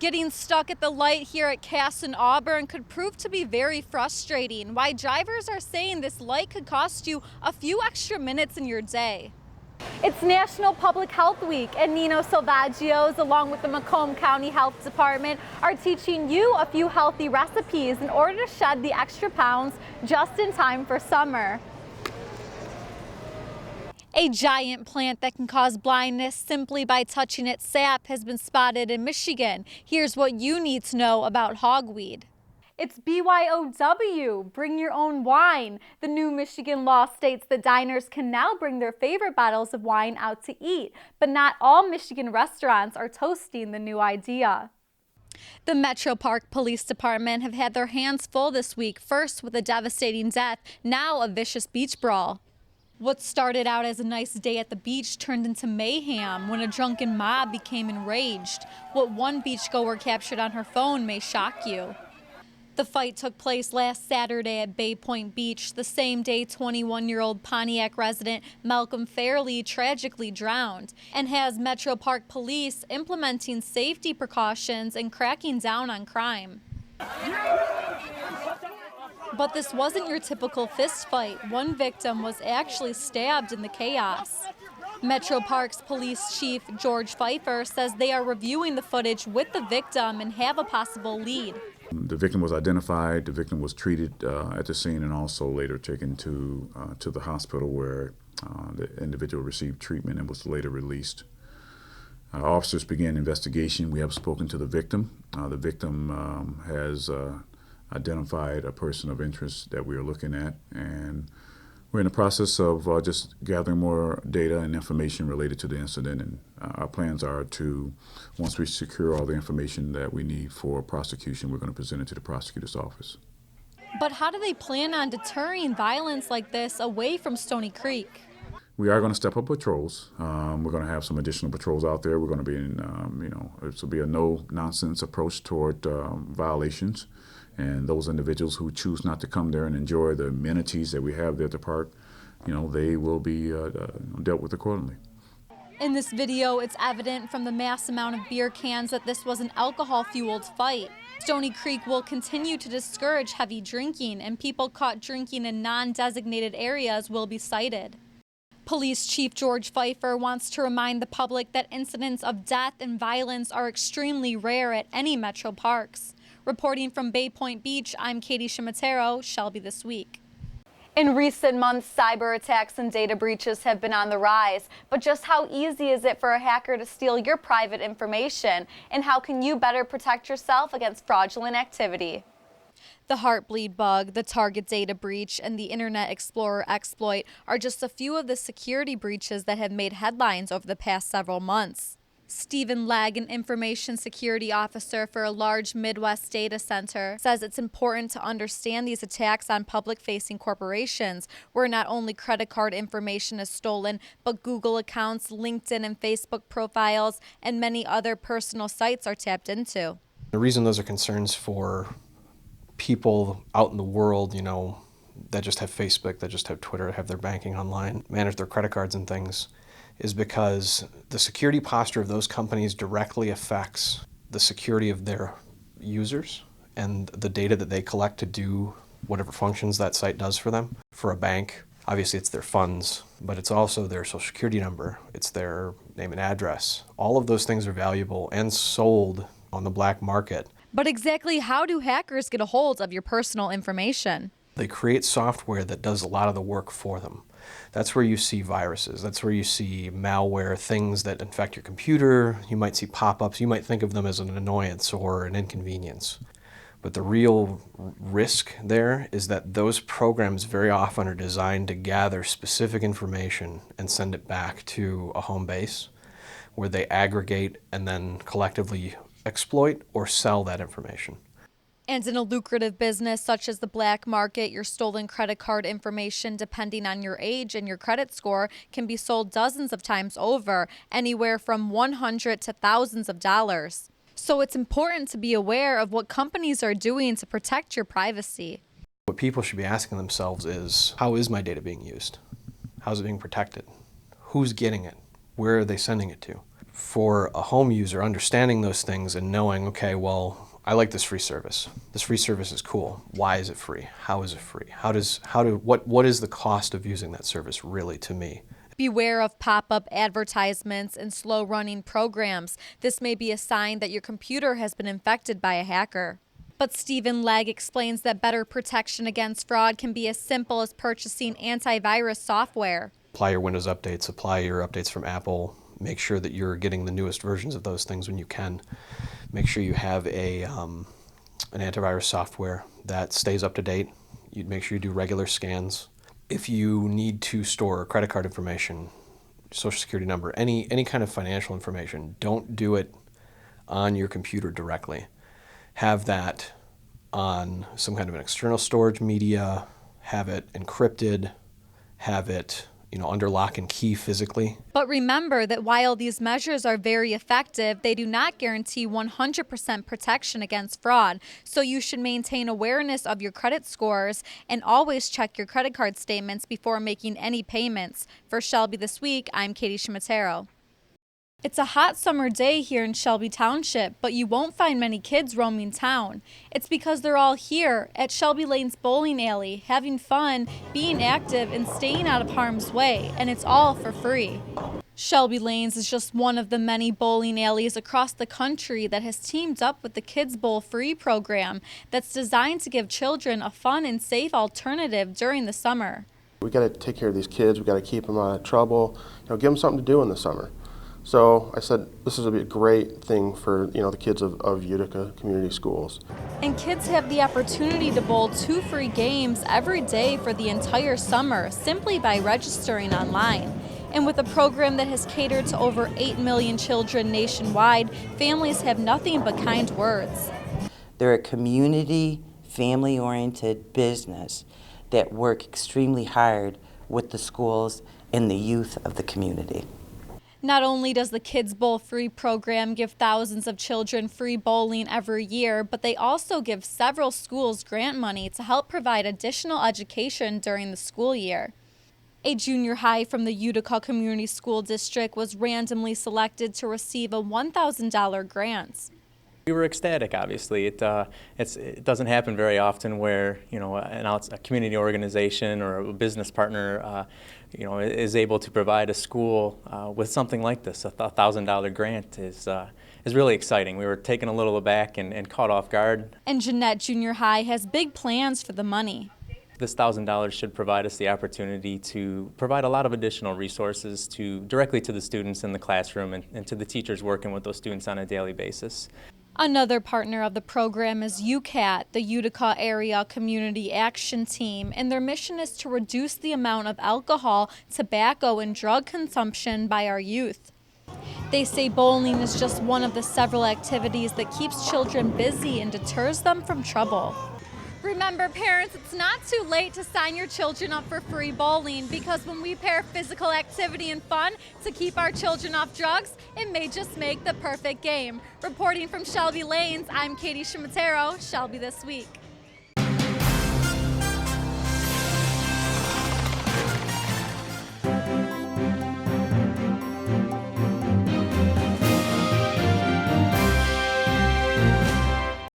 Getting stuck at the light here at Cass and Auburn could prove to be very frustrating. Why drivers are saying this light could cost you a few extra minutes in your day. It's National Public Health Week, and Nino Salvaggio's, along with the Macomb County Health Department, are teaching you a few healthy recipes in order to shed the extra pounds just in time for summer. A giant plant that can cause blindness simply by touching its sap has been spotted in Michigan. Here's what you need to know about hogweed. It's BYOW, bring your own wine. The new Michigan law states that diners can now bring their favorite bottles of wine out to eat, but not all Michigan restaurants are toasting the new idea. The Metro Park Police Department have had their hands full this week, first with a devastating death, now a vicious beach brawl. What started out as a nice day at the beach turned into mayhem when a drunken mob became enraged. What one beachgoer captured on her phone may shock you. The fight took place last Saturday at Bay Point Beach, the same day 21-year-old Pontiac resident Malcolm Fairley tragically drowned, and has Metro Park Police implementing safety precautions and cracking down on crime. But this wasn't your typical fist fight. One victim was actually stabbed in the chaos. Metro Parks Police Chief George Pfeiffer says they are reviewing the footage with the victim and have a possible lead. The victim was identified, the victim was treated at the scene and also later taken to the hospital where the individual received treatment and was later released. Officers began investigation. We have spoken to the victim. The victim has identified a person of interest that we are looking at, and we're in the process of just gathering more data and information related to the incident, and our plans are to, once we secure all the information that we need for prosecution, we're going to present it to the prosecutor's office. But how do they plan on deterring violence like this away from Stony Creek? We are going to step up patrols. We're going to have some additional patrols out there. We're going to be in, this will be a no-nonsense approach toward violations. And those individuals who choose not to come there and enjoy the amenities that we have there at the park, they will be dealt with accordingly. In this video, it's evident from the mass amount of beer cans that this was an alcohol-fueled fight. Stony Creek will continue to discourage heavy drinking, and people caught drinking in non-designated areas will be cited. Police Chief George Pfeiffer wants to remind the public that incidents of death and violence are extremely rare at any metro parks. Reporting from Bay Point Beach, I'm Ciaramitaro, Shelby This Week. In recent months, cyber attacks and data breaches have been on the rise. But just how easy is it for a hacker to steal your private information? And how can you better protect yourself against fraudulent activity? The Heartbleed bug, the Target data breach, and the Internet Explorer exploit are just a few of the security breaches that have made headlines over the past several months. Stephen Legg, an information security officer for a large Midwest data center, says it's important to understand these attacks on public-facing corporations, where not only credit card information is stolen, but Google accounts, LinkedIn and Facebook profiles, and many other personal sites are tapped into. The reason those are concerns for people out in the world, that just have Facebook, that just have Twitter, have their banking online, manage their credit cards and things, is because the security posture of those companies directly affects the security of their users and the data that they collect to do whatever functions that site does for them. For a bank, obviously it's their funds, but it's also their social security number, it's their name and address. All of those things are valuable and sold on the black market. But exactly how do hackers get a hold of your personal information? They create software that does a lot of the work for them. That's where you see viruses. That's where you see malware, things that infect your computer. You might see pop-ups. You might think of them as an annoyance or an inconvenience. But the real risk there is that those programs very often are designed to gather specific information and send it back to a home base where they aggregate and then collectively exploit or sell that information. And in a lucrative business such as the black market, your stolen credit card information, depending on your age and your credit score, can be sold dozens of times over, anywhere from $100 to thousands of dollars. So it's important to be aware of what companies are doing to protect your privacy. What people should be asking themselves is, how is my data being used? How's it being protected? Who's getting it? Where are they sending it to? For a home user, understanding those things and knowing, okay, well, I like this free service. This free service is cool. Why is it free? How is it free? What is the cost of using that service really to me? Beware of pop-up advertisements and slow-running programs. This may be a sign that your computer has been infected by a hacker. But Stephen Legg explains that better protection against fraud can be as simple as purchasing antivirus software. Apply your Windows updates, apply your updates from Apple. Make sure that you're getting the newest versions of those things when you can. Make sure you have an antivirus software that stays up to date. You'd make sure you do regular scans. If you need to store credit card information, social security number, any kind of financial information, don't do it on your computer directly. Have that on some kind of an external storage media, have it encrypted, have it under lock and key physically. But remember that while these measures are very effective, they do not guarantee 100% protection against fraud. So you should maintain awareness of your credit scores and always check your credit card statements before making any payments. For Shelby This Week, I'm Katie Ciaramitaro. It's a hot summer day here in Shelby Township, but you won't find many kids roaming town. It's because they're all here at Shelby Lanes Bowling Alley, having fun, being active, and staying out of harm's way, and it's all for free. Shelby Lanes is just one of the many bowling alleys across the country that has teamed up with the Kids Bowl Free program that's designed to give children a fun and safe alternative during the summer. We got to take care of these kids. We got to keep them out of trouble. Give them something to do in the summer. So I said, this is a great thing for the kids of Utica Community Schools. And kids have the opportunity to bowl 2 free games every day for the entire summer simply by registering online. And with a program that has catered to over 8 million children nationwide, families have nothing but kind words. They're a community, family-oriented business that work extremely hard with the schools and the youth of the community. Not only does the Kids Bowl Free program give thousands of children free bowling every year, but they also give several schools grant money to help provide additional education during the school year. A junior high from the Utica Community School District was randomly selected to receive a $1,000 grant. We were ecstatic, obviously. It doesn't happen very often where a community organization or a business partner is able to provide a school with something like this. A $1,000 grant is really exciting. We were taken a little aback and caught off guard. And Jeanette Junior High has big plans for the money. This $1,000 should provide us the opportunity to provide a lot of additional resources directly to the students in the classroom and to the teachers working with those students on a daily basis. Another partner of the program is UCAT, the Utica Area Community Action Team, and their mission is to reduce the amount of alcohol, tobacco, and drug consumption by our youth. They say bowling is just one of the several activities that keeps children busy and deters them from trouble. Remember, parents, it's not too late to sign your children up for free bowling, because when we pair physical activity and fun to keep our children off drugs, it may just make the perfect game. Reporting from Shelby Lanes, I'm Katie Ciaramitaro, Shelby This Week.